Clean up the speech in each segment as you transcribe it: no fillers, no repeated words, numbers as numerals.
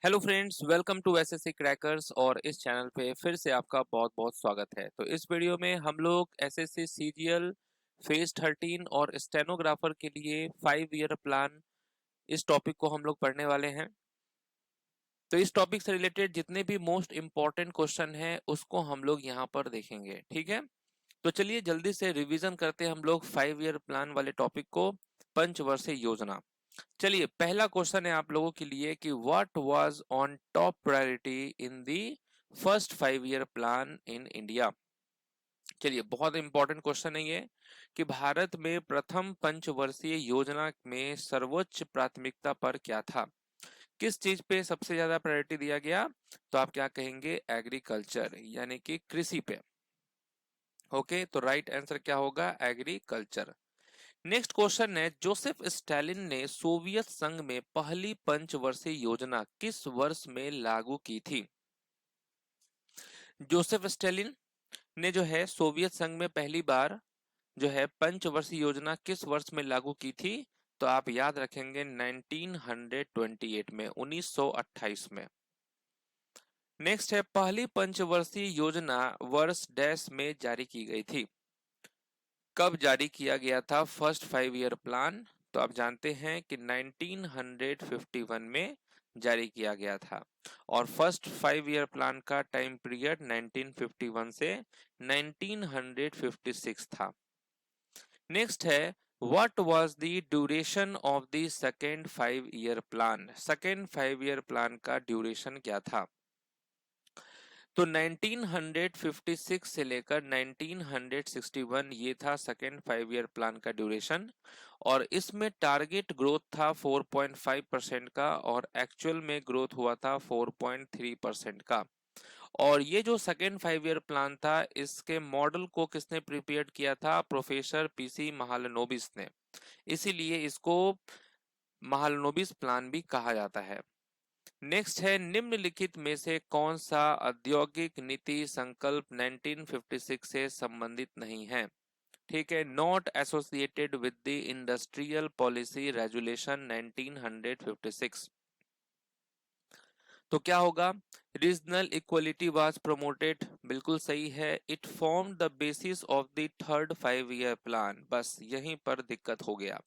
Hello friends, welcome to SSC crackers. और इस channel पे फिर से आपका बहुत बहुत स्वागत है। तो इस वीडियो में हम लोग एसएससी सीजीएल फेज 13 और स्टेनोग्राफर के लिए 5 ईयर प्लान, इस टॉपिक को हम लोग पढ़ने वाले हैं। तो इस टॉपिक से रिलेटेड जितने भी मोस्ट इंपॉर्टेंट क्वेश्चन हैं उसको हम लोग यहाँ पर देखेंगे, ठीक है। तो चलिए जल्दी से रिवीजन करते हैं हम लोग 5 ईयर प्लान वाले टॉपिक को, पंचवर्षीय योजना। चलिए पहला क्वेश्चन है आप लोगों के लिए कि what was on top priority in the first 5 year plan in India. चलिए बहुत इंपॉर्टेंट क्वेश्चन है ये कि भारत में प्रथम पंचवर्षीय योजना में सर्वोच्च प्राथमिकता पर क्या था, किस चीज पे सबसे ज्यादा प्रायोरिटी दिया गया। तो आप क्या कहेंगे, एग्रीकल्चर यानी कि कृषि पे। ओके, तो राइट आंसर क्या होगा, एग्रीकल्चर। नेक्स्ट क्वेश्चन है, जोसेफ स्टालिन ने सोवियत संघ में पहली पंचवर्षीय योजना किस वर्ष में लागू की थी। जोसेफ स्टालिन ने जो है सोवियत संघ में पहली बार जो है पंचवर्षीय योजना किस वर्ष में लागू की थी। तो आप याद रखेंगे 1928 में, 1928 में। नेक्स्ट है, पहली पंचवर्षीय योजना वर्ष डैश में जारी की गई थी। कब जारी किया गया था फर्स्ट 5 ईयर प्लान। तो आप जानते हैं कि 1951 में जारी किया गया था। और फर्स्ट 5 ईयर प्लान का टाइम पीरियड 1951 से 1956 था। नेक्स्ट है, what was the duration of the second 5 year plan. Second 5 year plan का ड्यूरेशन क्या था। तो 1956 से लेकर 1961 ये था सेकेंड 5 ईयर प्लान का ड्यूरेशन। और इसमें टारगेट ग्रोथ था 4.5% का और एक्चुअल में ग्रोथ हुआ था 4.3% का। और ये जो सेकेंड 5 ईयर प्लान था, इसके मॉडल को किसने प्रिपेयर किया था, प्रोफेसर पीसी महालनोबिस ने। इसीलिए इसको महालनोबिस प्लान भी कहा जाता है। नेक्स्ट है, निम्नलिखित में से कौन सा औद्योगिक नीति संकल्प 1956 से संबंधित नहीं है। ठीक है, not associated with the industrial policy resolution 1956। तो क्या होगा, रीजनल इक्वलिटी वाज प्रोमोटेड, बिल्कुल सही है। It form the basis of the third 5 year plan, बस यहीं पर दिक्कत हो गया।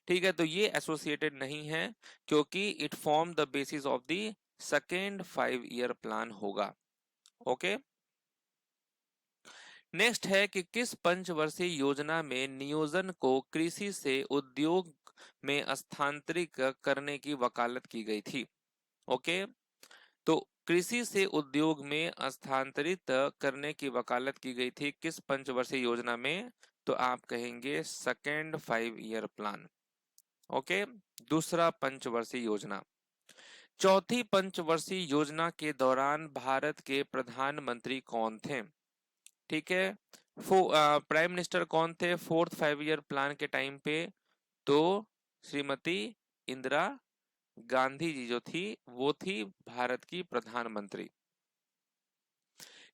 ठीक है, तो ये एसोसिएटेड नहीं है क्योंकि it form the basis of the second 5 year plan होगा। ओके, नेक्स्ट है कि किस पंचवर्षीय योजना में नियोजन को कृषि से उद्योग में स्थानांतरित करने की वकालत की गई थी। ओके, तो कृषि से उद्योग में स्थानांतरित करने की वकालत की गई थी किस पंचवर्षीय योजना में। तो आप कहेंगे सेकेंड 5 ईयर प्लान। ओके, दूसरा पंचवर्षीय योजना। चौथी पंचवर्षीय योजना के दौरान भारत के प्रधानमंत्री कौन थे। ठीक है, प्राइम मिनिस्टर कौन थे फोर्थ 5 ईयर प्लान के टाइम पे। तो श्रीमती इंदिरा गांधी जी जो थी वो थी भारत की प्रधानमंत्री।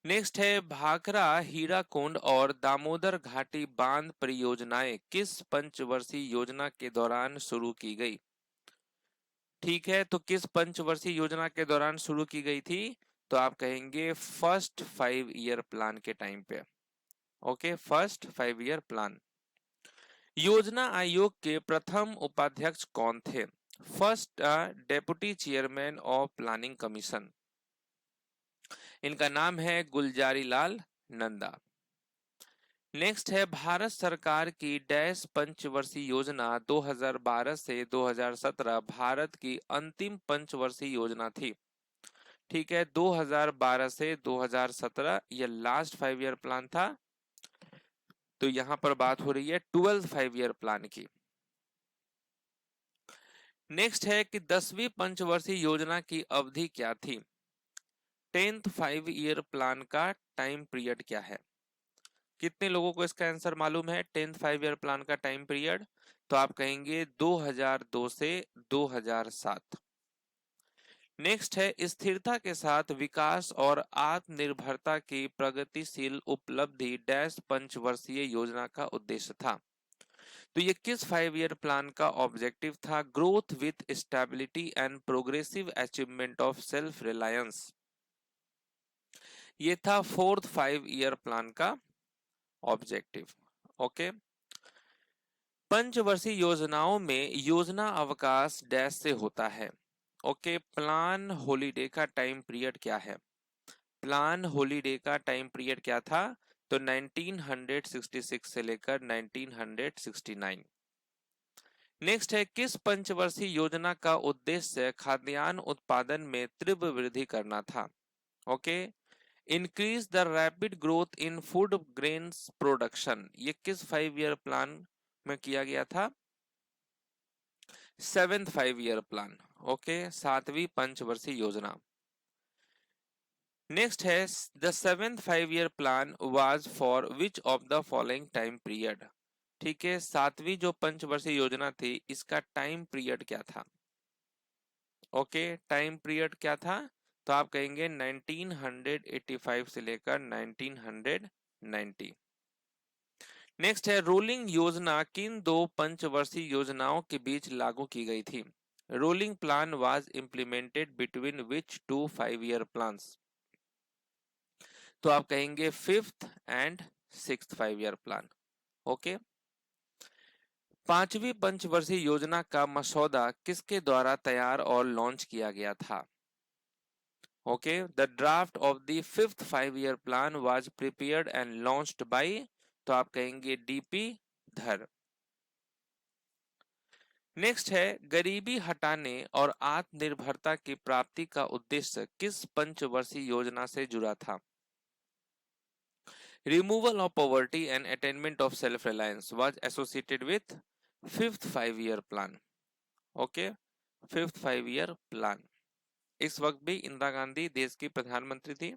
नेक्स्ट है, भाखड़ा हीराकुंड और दामोदर घाटी बांध परियोजनाएं किस पंचवर्षीय योजना के दौरान शुरू की गई। ठीक है, तो किस पंचवर्षीय योजना के दौरान शुरू की गई थी। तो आप कहेंगे फर्स्ट 5 ईयर प्लान के टाइम पे। Okay, first 5 year plan. योजना आयोग के प्रथम उपाध्यक्ष कौन थे। First deputy chairman of planning commission, इनका नाम है गुलजारी लाल नंदा। नेक्स्ट है, भारत सरकार की डैश पंचवर्षीय योजना 2012 से 2017 भारत की अंतिम पंचवर्षीय योजना थी। ठीक है, 2012 से 2017 ये लास्ट 5 ईयर प्लान था। तो यहां पर बात हो रही है 12th 5 ईयर प्लान की। नेक्स्ट है कि 10वीं पंचवर्षीय योजना की अवधि क्या थी। 10th 5 ईयर प्लान का टाइम पीरियड क्या है। कितने लोगों को इसका आंसर मालूम है 10th 5 ईयर प्लान का टाइम पीरियड। तो आप कहेंगे 2002 से 2007। नेक्स्ट है, स्थिरता के साथ विकास और आत्मनिर्भरता की प्रगतिशील उपलब्धि डैश पंचवर्षीय योजना का उद्देश्य था। तो ये किस 5 ईयर प्लान का ऑब्जेक्टिव था? Growth with stability and progressive achievement of self reliance. ये था 4th 5 ईयर प्लान का ऑब्जेक्टिव। ओके। पंचवर्षीय योजनाओं में योजना अवकाश डैश से होता है। ओके। प्लान हॉलीडे का टाइम पीरियड क्या है? प्लान हॉलीडे का टाइम पीरियड क्या था? तो 1966 से लेकर 1969। नेक्स्ट है, किस पंचवर्षीय योजना का उद्देश्य खाद्यान्न उत्पादन में तीव्र वृद्धि करना था? Okay. Increase the rapid growth in food grains production. ये किस 5 ईयर प्लान में किया गया था? 7th 5 year plan. ओके, 7वीं पंचवर्षीय योजना। नेक्स्ट है, the 7th 5 year plan was for which of the following time period. ठीक है, 7वीं जो पंचवर्षीय योजना थी इसका टाइम पीरियड क्या था? ओके, टाइम पीरियड क्या था? तो आप कहेंगे 1985 से लेकर 1990। नेक्स्ट है, रोलिंग योजना किन दो पंचवर्षीय योजनाओं के बीच लागू की गई थी? Rolling plan was implemented between which two 5 year plans? तो आप कहेंगे 5th and 6th 5 year plan. Okay. 5वीं पंचवर्षीय योजना का मसौदा किसके द्वारा तैयार और लॉन्च किया गया था? Okay, the draft of the 5th 5 year plan was prepared and launched by, तो आप कहेंगे डीपी धर। नेक्स्ट है, गरीबी हटाने और आत्मनिर्भरता की प्राप्ति का उद्देश्य किस पंचवर्षीय योजना से जुड़ा था? Removal of poverty and attainment of self-reliance was associated with 5th 5 year plan. Okay, 5th 5 year plan. इस वक्त भी इंदिरा गांधी देश की प्रधानमंत्री थी।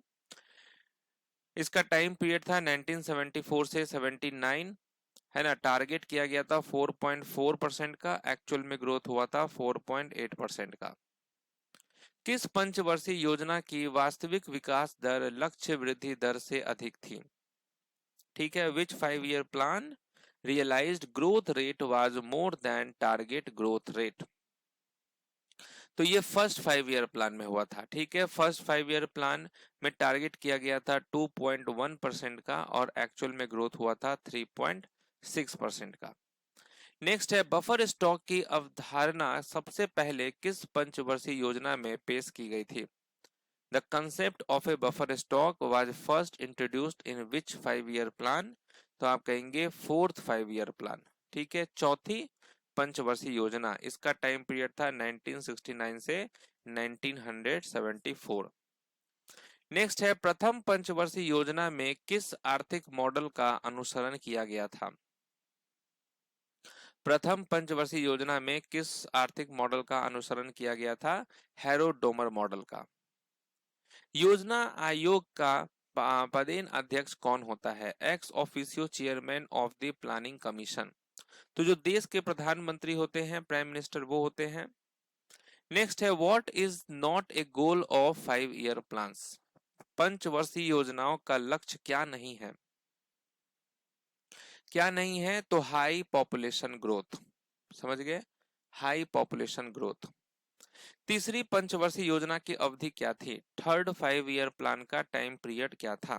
इसका टाइम पीरियड था 1974 से 79, है ना। टारगेट किया गया था 4.4% का, एक्चुअल में ग्रोथ हुआ था 4.8% का। किस पंचवर्षीय योजना की वास्तविक विकास दर लक्ष्य वृद्धि दर से अधिक थी? ठीक है, which 5 year plan realised growth rate was more than target growth rate? तो ये फर्स्ट 5 ईयर प्लान में हुआ था। ठीक है, फर्स्ट 5 ईयर प्लान में टारगेट किया गया था 2.1% का और एक्चुअल में ग्रोथ हुआ था 3.6% का। नेक्स्ट है, बफर स्टॉक की अवधारणा सबसे पहले किस पंचवर्षीय योजना में पेश की गई थी? The concept of a buffer stock was first introduced in which 5 year plan? तो आप कहेंगे 4th 5 ईयर प्लान। ठीक है, चौथी पंचवर्षीय योजना, इसका टाइम पीरियड था 1969 से 1974। नेक्स्ट है, प्रथम पंचवर्षीय योजना में किस आर्थिक मॉडल का अनुसरण किया गया था? प्रथम पंचवर्षीय योजना में किस आर्थिक मॉडल का अनुसरण किया गया था? हैरो-डोमर मॉडल का। योजना आयोग का पदेन अध्यक्ष कौन होता है? Ex officio chairman of the planning commission. तो जो देश के प्रधानमंत्री होते हैं, प्राइम मिनिस्टर, वो होते हैं। नेक्स्ट है, what is not a goal of 5 year plans? पंचवर्षीय योजनाओं का लक्ष्य क्या नहीं है? क्या नहीं है? तो हाई पॉपुलेशन ग्रोथ। समझ गए? High population growth. तीसरी पंचवर्षीय योजना की अवधि क्या थी? 3rd 5 ईयर प्लान का टाइम पीरियड क्या था?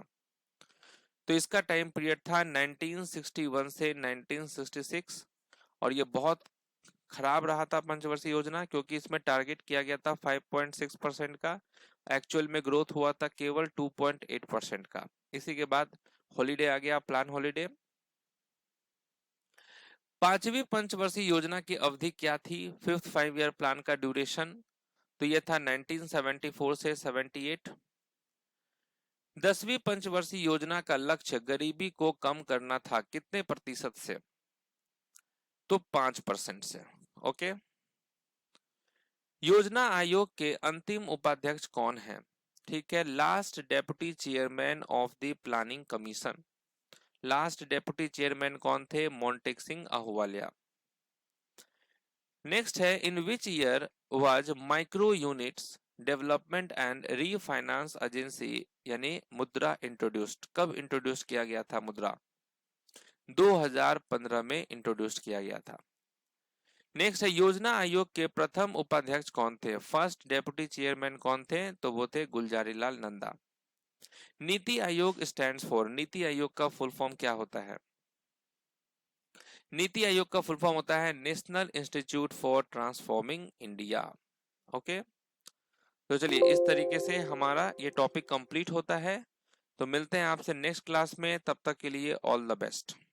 तो इसका टाइम पीरियड था 1961 से 1966 और ये बहुत खराब रहा था पंचवर्षीय योजना, क्योंकि इसमें टारगेट किया गया था 5.6% का, एक्चुअल में ग्रोथ हुआ था केवल 2.8% का। इसी के बाद हॉलीडे आ गया, प्लान हॉलीडे। पांचवी पंचवर्षीय योजना की अवधि क्या थी? 5th 5 ईयर प्लान का ड्यूरेशन, तो यह था 1974 से 78। 10वीं पंचवर्षीय योजना का लक्ष्य गरीबी को कम करना था, कितने प्रतिशत से? तो 5% से। ओके। योजना आयोग के अंतिम उपाध्यक्ष कौन है? ठीक है, last deputy chairman of the planning commission. Last deputy chairman कौन थे? मोंटेक सिंह अहूवालिया। नेक्स्ट है, in which year was micro units development and refinance agency यानी मुद्रा इंट्रोड्यूस्ड? कब इंट्रोड्यूस किया गया था मुद्रा? 2015 में इंट्रोड्यूस किया गया था। नेक्स्ट है, योजना आयोग के प्रथम उपाध्यक्ष कौन थे? फर्स्ट डेप्यूटी चेयरमैन कौन थे? तो वो थे गुलजारीलाल नंदा। नीति आयोग स्टैंड्स फॉर, नीति आयोग का फुल फॉर्म क्या होता है? नीति आयोग का फुल फॉर्म होता है national institute for transforming India. Okay, तो चलिए इस तरीके से हमारा ये टॉपिक कंप्लीट होता है। तो मिलते हैं आपसे नेक्स्ट क्लास में, तब तक के लिए ऑल द बेस्ट।